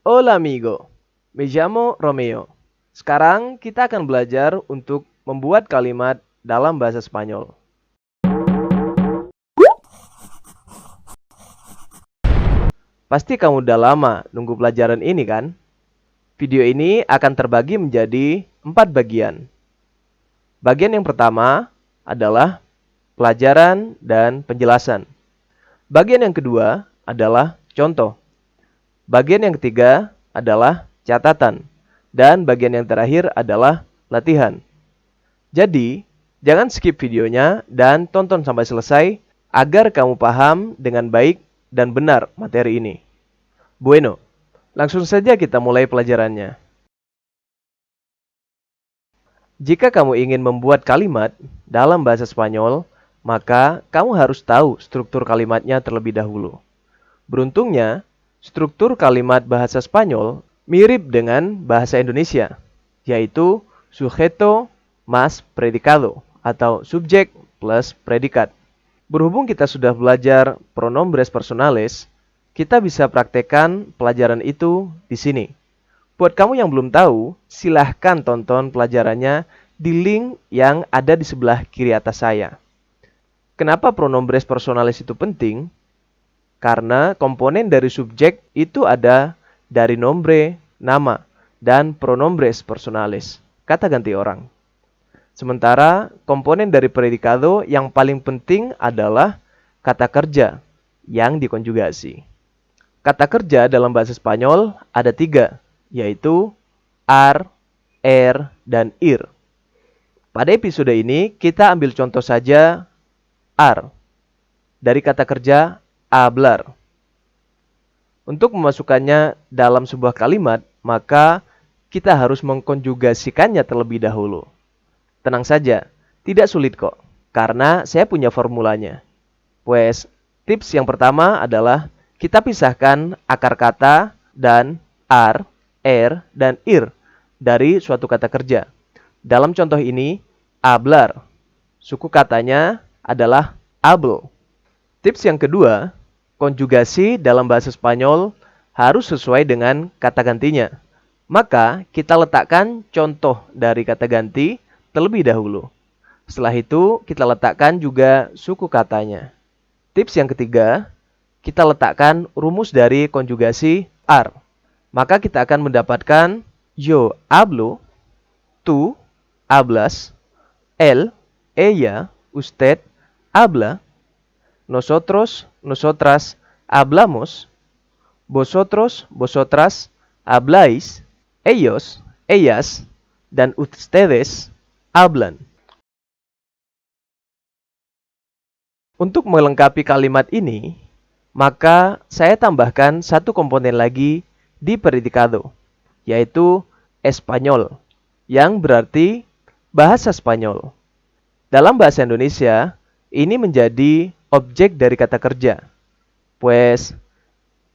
Hola amigo, me llamo Romeo. Sekarang kita akan belajar untuk membuat kalimat dalam bahasa Spanyol. Pasti kamu udah lama nunggu pelajaran ini kan? Video ini akan terbagi menjadi 4 bagian. Bagian yang pertama adalah pelajaran dan penjelasan. Bagian yang kedua adalah contoh. Bagian yang ketiga adalah catatan. Dan bagian yang terakhir adalah latihan. Jadi, jangan skip videonya dan tonton sampai selesai agar kamu paham dengan baik dan benar materi ini. Bueno, langsung saja kita mulai pelajarannya. Jika kamu ingin membuat kalimat dalam bahasa Spanyol, maka kamu harus tahu struktur kalimatnya terlebih dahulu. Beruntungnya, struktur kalimat bahasa Spanyol mirip dengan bahasa Indonesia, yaitu sujeto más predicado atau subjek plus predikat. Berhubung kita sudah belajar pronombres personales, kita bisa praktekkan pelajaran itu di sini. Buat kamu yang belum tahu, silahkan tonton pelajarannya di link yang ada di sebelah kiri atas saya. Kenapa pronombres personales itu penting? Karena komponen dari subjek itu ada dari nombre, nama, dan pronombres personales, kata ganti orang. Sementara komponen dari predikado yang paling penting adalah kata kerja yang dikonjugasi. Kata kerja dalam bahasa Spanyol ada 3, yaitu ar, er, dan ir. Pada episode ini kita ambil contoh saja ar, dari kata kerja hablar. Untuk memasukkannya dalam sebuah kalimat, maka kita harus mengkonjugasikannya terlebih dahulu. Tenang saja, tidak sulit kok, karena saya punya formulanya. Pues, tips yang pertama adalah kita pisahkan akar kata dan ar, er, dan ir dari suatu kata kerja. Dalam contoh ini, hablar. Suku katanya adalah hablo. Tips yang kedua, konjugasi dalam bahasa Spanyol harus sesuai dengan kata gantinya. Maka kita letakkan contoh dari kata ganti terlebih dahulu. Setelah itu kita letakkan juga suku katanya. Tips yang ketiga, kita letakkan rumus dari konjugasi ar. Maka kita akan mendapatkan yo hablo, tú hablas, él, ella, usted habla, nosotros, nosotras hablamos, vosotros, vosotras habláis, ellos, ellas, dan ustedes hablan. Untuk melengkapi kalimat ini, maka saya tambahkan satu komponen lagi di predikado, yaitu Espanyol, yang berarti bahasa Spanyol. Dalam bahasa Indonesia, ini menjadi objek dari kata kerja. Pues,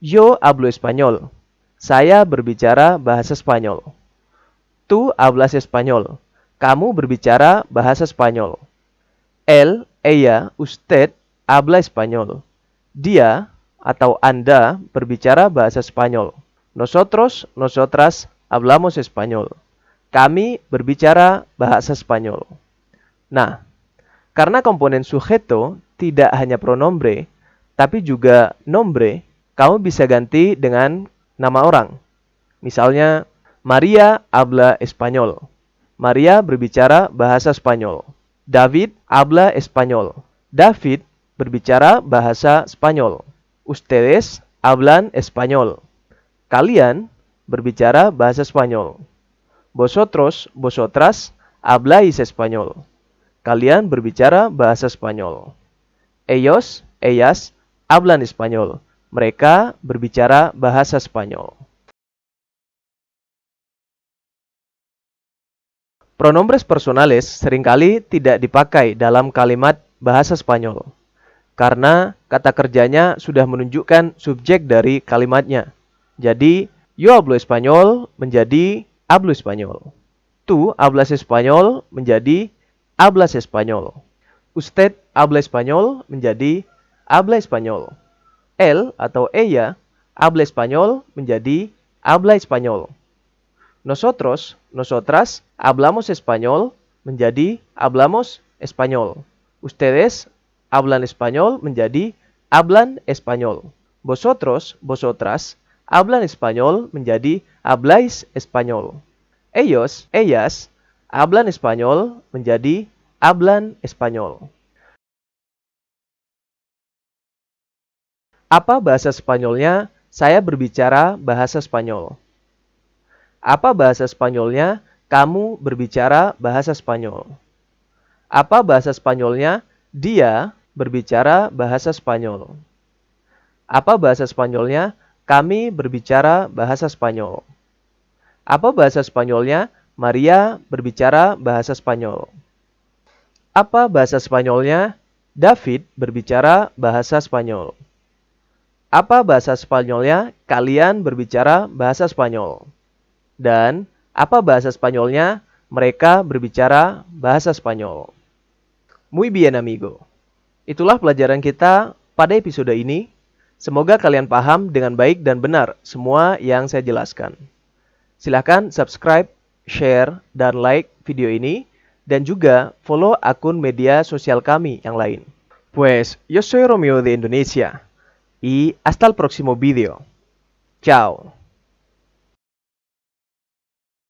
yo hablo español. Saya berbicara bahasa Spanyol. Tú hablas español. Kamu berbicara bahasa Spanyol. Él, ella, usted habla español. Dia atau Anda berbicara bahasa Spanyol. Nosotros, nosotras hablamos español. Kami berbicara bahasa Spanyol. Nah, karena komponen sujeto tidak hanya pronombre, tapi juga nombre, kamu bisa ganti dengan nama orang. Misalnya, Maria habla español. Maria berbicara bahasa Spanyol. David habla español. David berbicara bahasa Spanyol. Ustedes hablan español. Kalian berbicara bahasa Spanyol. Vosotros, vosotras habláis español. Kalian berbicara bahasa Spanyol. Ellos, ellas hablan español. Mereka berbicara bahasa Spanyol. Pronombres personales seringkali tidak dipakai dalam kalimat bahasa Spanyol, karena kata kerjanya sudah menunjukkan subjek dari kalimatnya. Jadi, yo hablo español menjadi hablo español. Tú hablas español menjadi hablas español. Usted habla español menjadi habla español. Él atau ella habla español menjadi habla español. Nosotros, nosotras, hablamos español menjadi hablamos español. Ustedes hablan español menjadi hablan español. Vosotros, vosotras, hablan español menjadi habláis español. Ellos, ellas, hablan español menjadi hablan español. Apa bahasa Spanyolnya? Saya berbicara bahasa Spanyol. Apa bahasa Spanyolnya? Kamu berbicara bahasa Spanyol. Apa bahasa Spanyolnya? Dia berbicara bahasa Spanyol. Apa bahasa Spanyolnya? Kami berbicara bahasa Spanyol. Apa bahasa Spanyolnya? Maria berbicara bahasa Spanyol. Apa bahasa Spanyolnya? David berbicara bahasa Spanyol. Apa bahasa Spanyolnya? Kalian berbicara bahasa Spanyol. Dan apa bahasa Spanyolnya? Mereka berbicara bahasa Spanyol. Muy bien, amigo. Itulah pelajaran kita pada episode ini. Semoga kalian paham dengan baik dan benar semua yang saya jelaskan. Silahkan subscribe, share, dan like video ini. Dan juga follow akun media sosial kami yang lain. Pues, yo soy Romeo de Indonesia. Y hasta el próximo video. Chao.